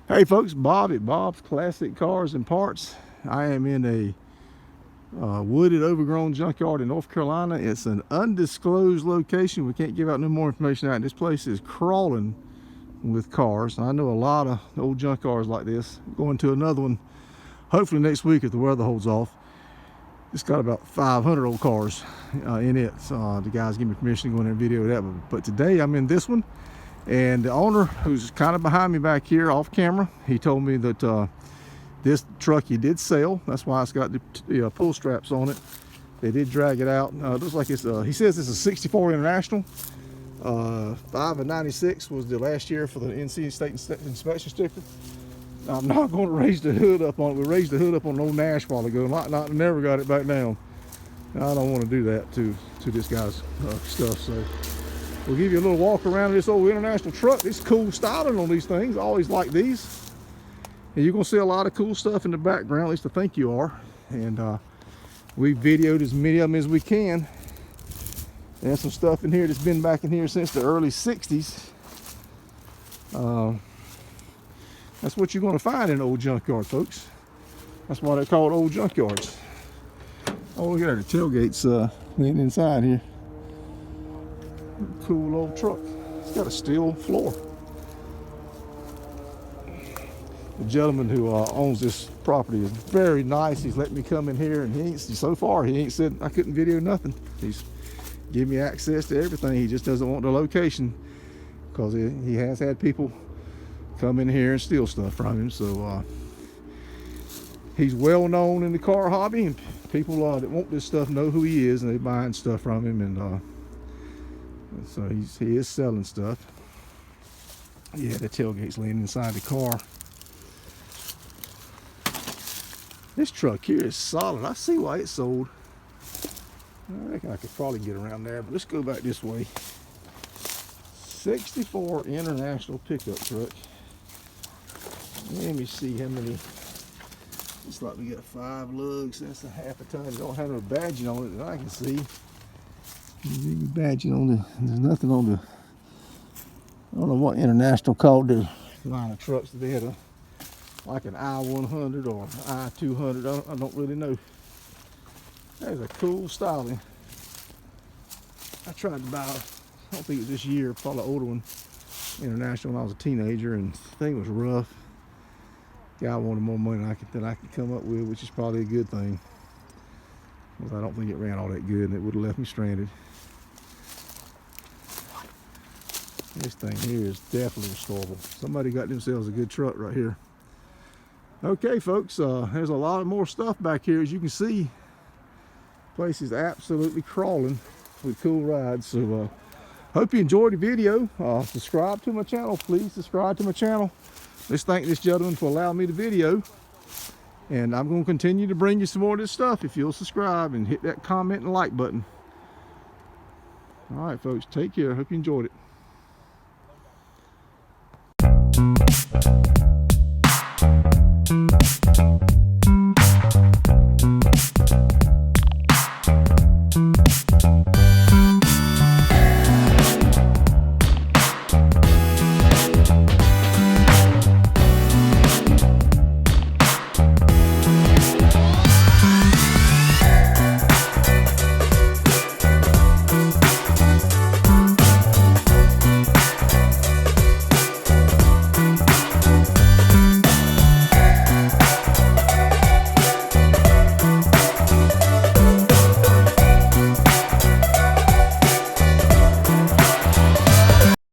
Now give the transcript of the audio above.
Hey folks, Bob at Bob's Classic Cars and Parts. I am in a wooded, overgrown junkyard in North Carolina. It's an undisclosed location. We can't give out no more information out. This place is crawling with cars. I know a lot of old junkyards like this. Going to another one hopefully next week if the weather holds off. It's got about 500 old cars in it. So, the guys give me permission to go in there and video that. But today I'm in this one. And the owner, who's kind of behind me back here off camera, he told me that this truck he did sell. That's why it's got the pull straps on it. They did drag it out. It looks like it's, he says it's a 64 International. 5 of 96 was the last year for the NC State Inspection sticker. I'm not going to raise the hood up on it. We raised the hood up on an old Nash a while ago. Never got it back down. I don't want to do that to this guy's stuff. So we'll give you a little walk around this old International truck. It's cool styling on these things. I always like these. And you're going to see a lot of cool stuff in the background, at least I think you are. And we videoed as many of them as we can. There's some stuff in here that's been back in here since the early 60s. That's what you're going to find in an old junkyard, folks. That's why they're called old junkyards. Oh, look at that, the tailgate's laying inside here. Cool old truck. It's got a steel floor. The gentleman who owns this property is very nice. He's let me come in here, and so far he ain't said I couldn't video nothing. He's give me access to everything. He just doesn't want the location because he has had people come in here and steal stuff from him. So he's well known in the car hobby, and people that want this stuff know who he is, and they buying stuff from him. And so he is selling stuff. Yeah, the tailgate's laying inside the car. This truck here is solid. I see why it's sold. I reckon I could probably get around there, but let's go back this way. 64 International pickup truck. Let me see how many. Looks like we got 5 lugs. That's a half a ton. It don't have no badging on it that I can see. Badging on the. There's nothing on the. I don't know what International called their line of trucks that they had like an I-100 or I-200. I don't really know. That's a cool styling. I tried to buy, I don't think it was this year, probably an older one, International, when I was a teenager, and the thing was rough. Guy wanted more money than I could come up with, which is probably a good thing. Because I don't think it ran all that good, and it would have left me stranded. This thing here is definitely restorable. Somebody got themselves a good truck right here. Okay, folks, there's a lot of more stuff back here. As you can see, place is absolutely crawling with cool rides. So hope you enjoyed the video. Subscribe to my channel, please subscribe to my channel. Let's thank this gentleman for allowing me to video, and I'm going to continue to bring you some more of this stuff if you'll subscribe and hit that comment and like button. All right, folks, take care. Hope you enjoyed it.